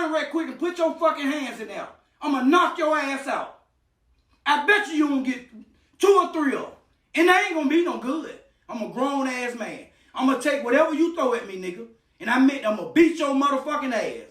gun right quick and put your fucking hands in there. I'm gonna knock your ass out. I bet you gonna get 2 or 3 of them. And they ain't gonna be no good. I'm a grown ass man. I'm gonna take whatever you throw at me, nigga. And I meant I'm gonna beat your motherfucking ass.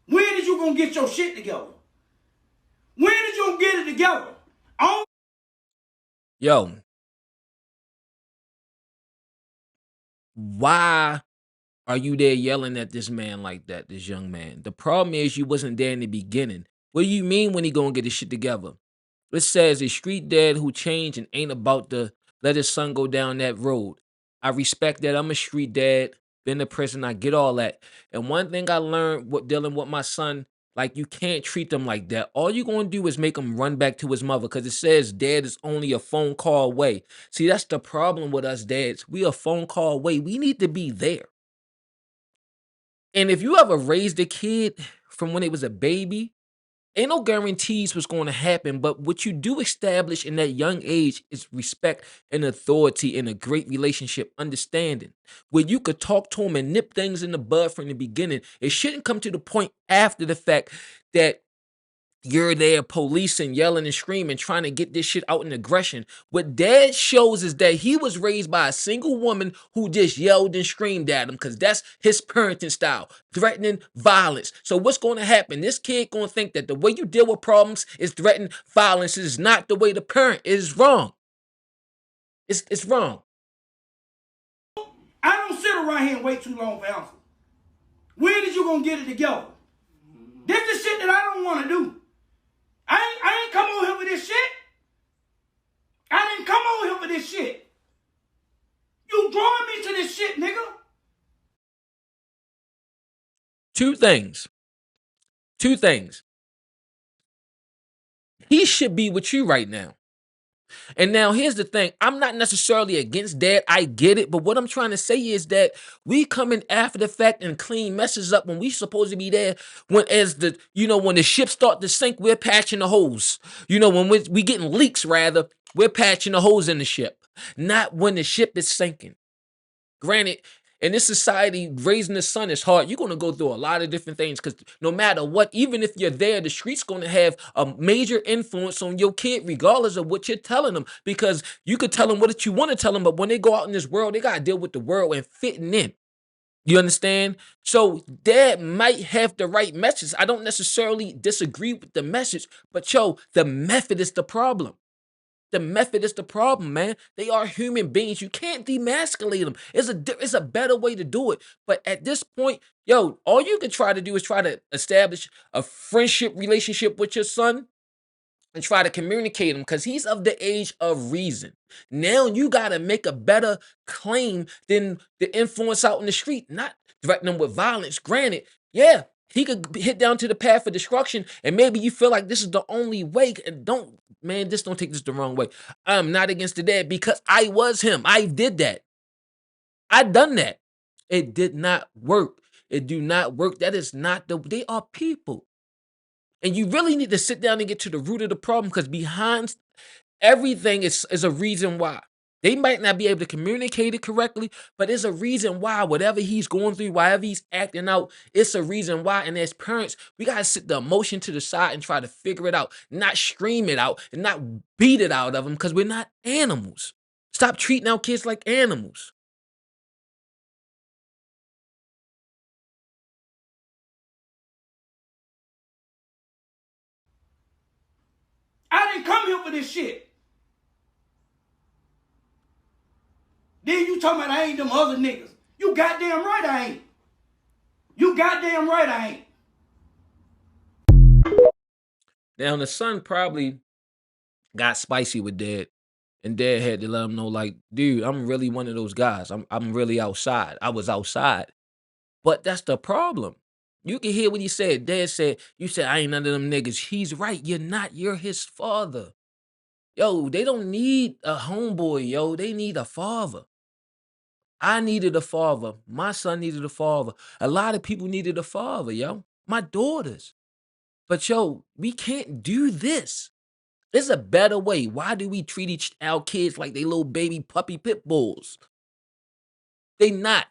When is you gonna get your shit together? When is you gonna get it together? Yo, why are you there yelling at this man like that, this young man? The problem is you wasn't there in the beginning. What do you mean when he gonna get his shit together? It says a street dad who changed and ain't about to let his son go down that road. I respect that. I'm a street dad, been to prison, I get all that. And one thing I learned what dealing with my son, like you can't treat them like that. All you're gonna do is make him run back to his mother because it says dad is only a phone call away. See, that's the problem with us dads. We a phone call away. We need to be there. And if you ever raised a kid from when it was a baby, ain't no guarantees what's going to happen. But what you do establish in that young age is respect and authority and a great relationship, understanding, where you could talk to them and nip things in the bud from the beginning. It shouldn't come to the point after the fact that you're there policing, yelling and screaming, trying to get this shit out in aggression. What dad shows is that he was raised by a single woman who just yelled and screamed at him because that's his parenting style, threatening violence. So what's going to happen? This kid going to think that the way you deal with problems is threatening violence. It is not the way the parent is wrong. It's wrong. I don't sit around here and wait too long for answers. When is you gonna get it together? This is shit that I don't want to do. I ain't come over here with this shit. I didn't come over here for this shit. You drawing me to this shit, nigga. Two things. He should be with you right now. And now here's the thing. I'm not necessarily against dad. I get it. But what I'm trying to say is that we come in after the fact and clean messes up when we supposed to be there when when the ship start to sink, we're patching the holes. When we getting leaks rather, we're patching the holes in the ship. Not when the ship is sinking. Granted, in this society, raising a son is hard. You're going to go through a lot of different things because no matter what, even if you're there, the street's going to have a major influence on your kid, regardless of what you're telling them. Because you could tell them what you want to tell them, but when they go out in this world, they got to deal with the world and fitting in. You understand? So dad might have the right message. I don't necessarily disagree with the message, but the method is the problem. The method is the problem, man. They are human beings. You can't demasculate them. It's a better way to do it. But at this point, all you can try to do is try to establish a friendship relationship with your son and try to communicate him because he's of the age of reason. Now you got to make a better claim than the influence out in the street, not threatening him with violence. Granted, yeah, he could hit down to the path of destruction, and maybe you feel like this is the only way. And don't take this the wrong way. I'm not against the dad because I was him. I did that. I done that. It did not work. It do not work. That is not they are people. And you really need to sit down and get to the root of the problem because behind everything is a reason why. They might not be able to communicate it correctly, but there's a reason why. Whatever he's going through, whatever he's acting out, it's a reason why. And as parents, we got to sit the emotion to the side and try to figure it out, not scream it out and not beat it out of them because we're not animals. Stop treating our kids like animals. I didn't come here for this shit. Then you talking about I ain't them other niggas. You goddamn right I ain't. You goddamn right I ain't. Now the son probably got spicy with dad. And dad had to let him know, like, dude, I'm really one of those guys. I'm really outside. I was outside. But that's the problem. You can hear what he said. Dad said, you said, I ain't none of them niggas. He's right. You're not. You're his father. Yo, they don't need a homeboy, yo. They need a father. I needed a father. My son needed a father. A lot of people needed a father, yo. My daughters. But we can't do this. There's a better way. Why do we treat our kids like they little baby puppy pit bulls? They not.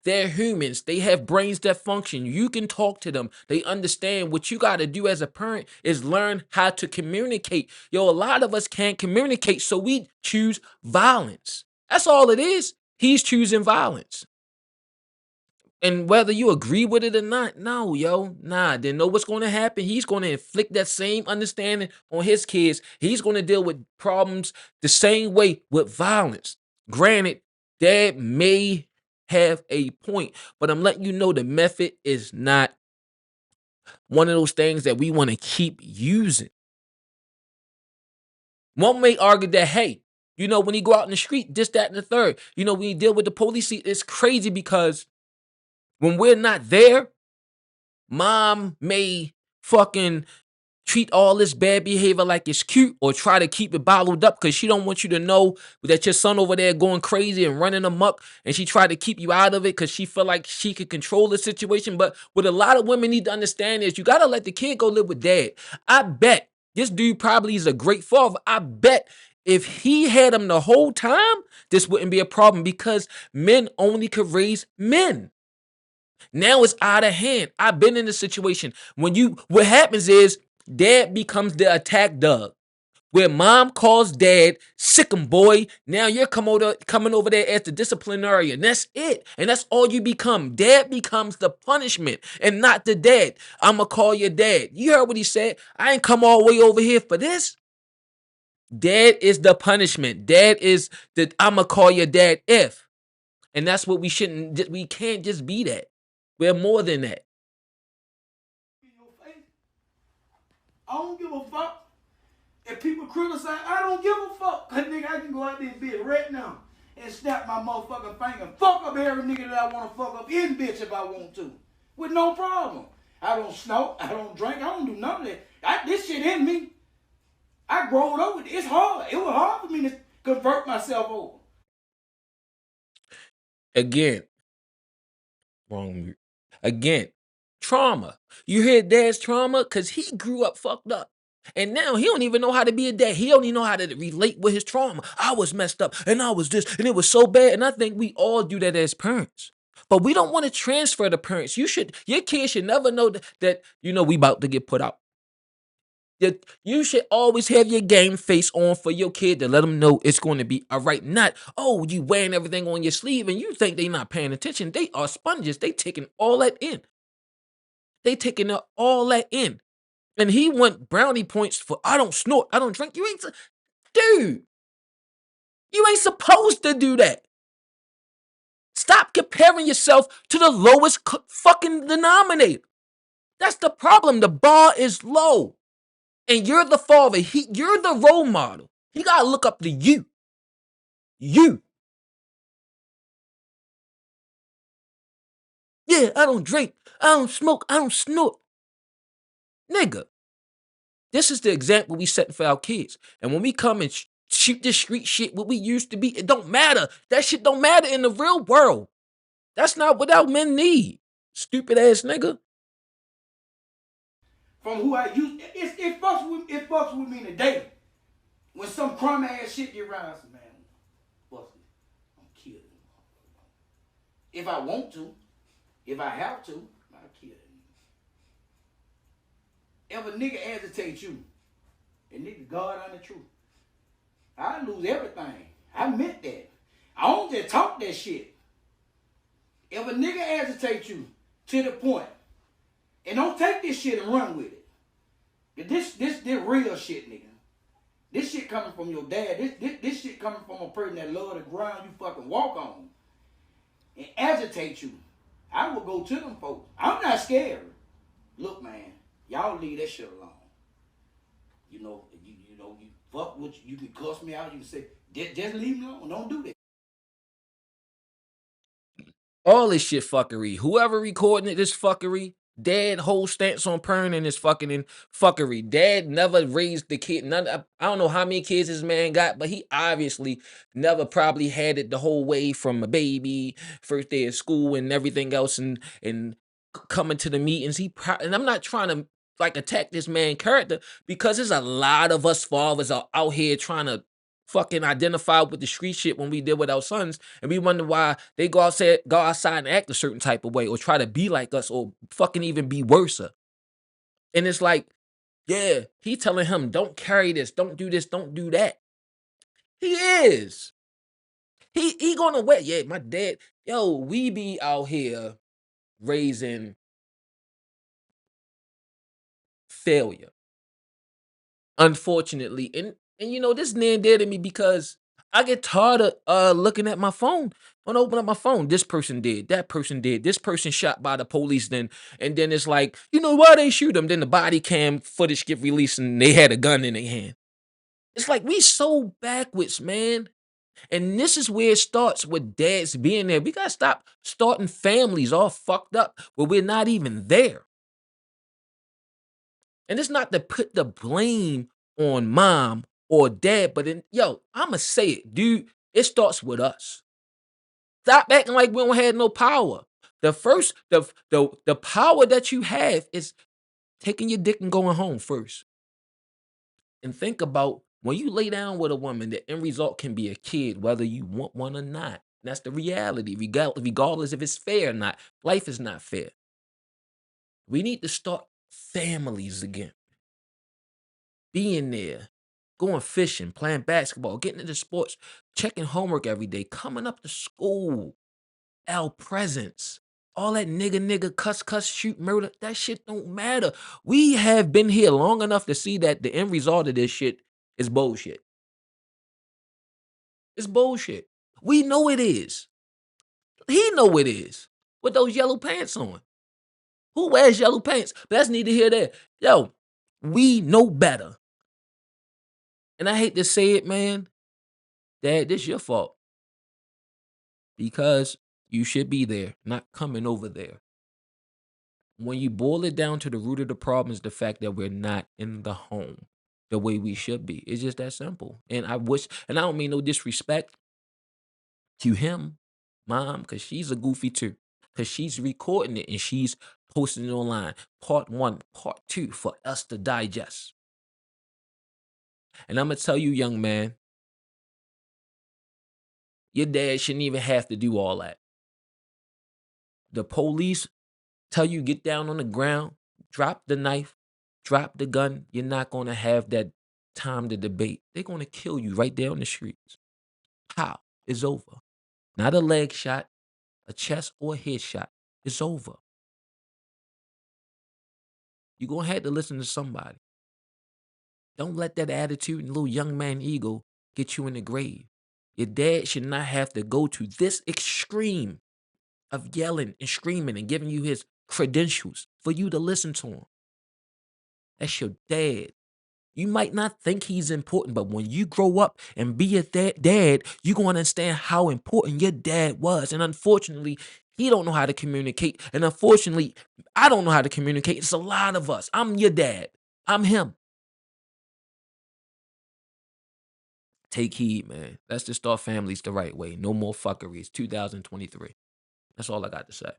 They're humans. They have brains that function. You can talk to them. They understand. What you got to do as a parent is learn how to communicate. Yo, a lot of us can't communicate, so we choose violence. That's all it is. He's choosing violence. And whether you agree with it or not, no, yo, nah. Then know what's going to happen. He's going to inflict that same understanding on his kids. He's going to deal with problems the same way with violence. Granted, dad may have a point, but I'm letting you know the method is not one of those things that we want to keep using. One may argue that, hey, when you go out in the street, this, that, and the third, when you deal with the police, it's crazy because when we're not there, mom may fucking treat all this bad behavior like it's cute or try to keep it bottled up because she don't want you to know that your son over there going crazy and running amok, and she tried to keep you out of it because she feel like she could control the situation. But what a lot of women need to understand is you got to let the kid go live with dad. I bet this dude probably is a great father. I bet if he had him the whole time, this wouldn't be a problem because men only could raise men. Now it's out of hand. I've been in this situation. What happens is dad becomes the attack dog. Where mom calls dad, sick 'em boy. Now you're coming over there as the disciplinary. And that's it. And that's all you become. Dad becomes the punishment and not the dad. I'ma call your dad. You heard what he said. I ain't come all the way over here for this. Dad is the punishment. Dad is the I'ma call your dad if. And that's what we can't just be that. We're more than that. I don't give a fuck. If people criticize, I don't give a fuck. Cause nigga, I can go out there and bitch right now and snap my motherfucking finger and fuck up every nigga that I want to fuck up in bitch if I want to. With no problem. I don't smoke, I don't drink, I don't do none of that. This shit in me. I growed up with it. It's hard. It was hard for me to convert myself over. Again, wrong. Again, trauma. You hear dad's trauma? Because he grew up fucked up. And now he don't even know how to be a dad. He don't even know how to relate with his trauma. I was messed up and I was this and it was so bad. And I think we all do that as parents. But we don't want to transfer to parents. Your kids should never know that we about to get put out. You should always have your game face on for your kid to let them know it's going to be all right. Not, oh, you wearing everything on your sleeve and you think they not paying attention. They are sponges. They taking all that in. They taking all that in. And he want brownie points for, I don't snort, I don't drink. Dude, you ain't supposed to do that. Stop comparing yourself to the lowest fucking denominator. That's the problem. The bar is low. And you're the father. You're the role model. He got to look up to you. You. Yeah, I don't drink. I don't smoke. I don't snort. Nigga. This is the example we set for our kids. And when we come and shoot this street shit, what we used to be, it don't matter. That shit don't matter in the real world. That's not what our men need. Stupid ass nigga. From who I used, it fucks with me today. When some crumb ass shit get around, I say, man, fuck it. I'm killing him. If I want to, if I have to, I'll kill him. If a nigga agitates you, and nigga God on the truth, I lose everything. I meant that. I don't just talk that shit. If a nigga agitates you to the point, and don't take this shit and run with it. This real shit, nigga. This shit coming from your dad. This shit coming from a person that love the ground you fucking walk on. And agitate you. I will go to them folks. I'm not scared. Look, man, y'all leave that shit alone. You fuck with you can cuss me out. You can say, just leave me alone. Don't do that. All this shit fuckery. Whoever recording it, this fuckery, dad whole stance on parenting is fucking in fuckery. Dad never raised the kid. I don't know how many kids this man got, but he obviously never probably had it the whole way from a baby, first day of school and everything else and coming to the meetings. And I'm not trying to attack this man character because there's a lot of us fathers are out here trying to fucking identify with the street shit when we did with our sons, and we wonder why they go outside and act a certain type of way, or try to be like us, or fucking even be worse. And it's like, yeah, he telling him, don't carry this, don't do that. He is. He gonna wait. Yeah, my dad, yo, we be out here raising failure, unfortunately. And you know, this man dead to me because I get tired of looking at my phone. When I open up my phone, this person did, that person did, this person shot by the police, and then it's like, you know why they shoot him? Then the body cam footage get released and they had a gun in their hand. It's like we so backwards, man. And this is where it starts with dads being there. We gotta stop starting families all fucked up where we're not even there. And it's not to put the blame on mom or dad, but I'ma say it, dude. It starts with us. Stop acting like we don't have no power. The first, the power that you have is taking your dick and going home first. And think about when you lay down with a woman, the end result can be a kid, whether you want one or not. That's the reality, regardless if it's fair or not. Life is not fair. We need to start families again. Being there, going fishing, playing basketball, getting into sports, checking homework every day, coming up to school, our presence. All that nigga, cuss, shoot, murder, that shit don't matter. We have been here long enough to see that the end result of this shit is bullshit. It's bullshit. We know it is. He know it is. With those yellow pants on. Who wears yellow pants? But that's neither here nor there. Yo, we know better. And I hate to say it, man. Dad, this your fault. Because you should be there, not coming over there. When you boil it down to the root of the problem is the fact that we're not in the home the way we should be. It's just that simple. And I don't mean no disrespect to him, mom, because she's a goofy too. Because she's recording it and she's posting it online. Part 1, part 2 for us to digest. And I'm going to tell you, young man, your dad shouldn't even have to do all that. The police tell you get down on the ground, drop the knife, drop the gun. You're not going to have that time to debate. They're going to kill you right there on the streets. How? It's over. Not a leg shot, a chest or a head shot. It's over. You're going to have to listen to somebody. Don't let that attitude and little young man ego get you in the grave. Your dad should not have to go to this extreme of yelling and screaming and giving you his credentials for you to listen to him. That's your dad. You might not think he's important, but when you grow up and be a dad, you're going to understand how important your dad was. And unfortunately, he don't know how to communicate. And unfortunately, I don't know how to communicate. It's a lot of us. I'm your dad. I'm him. Take heed, man. Let's just start families the right way. No more fuckeries. 2023. That's all I got to say.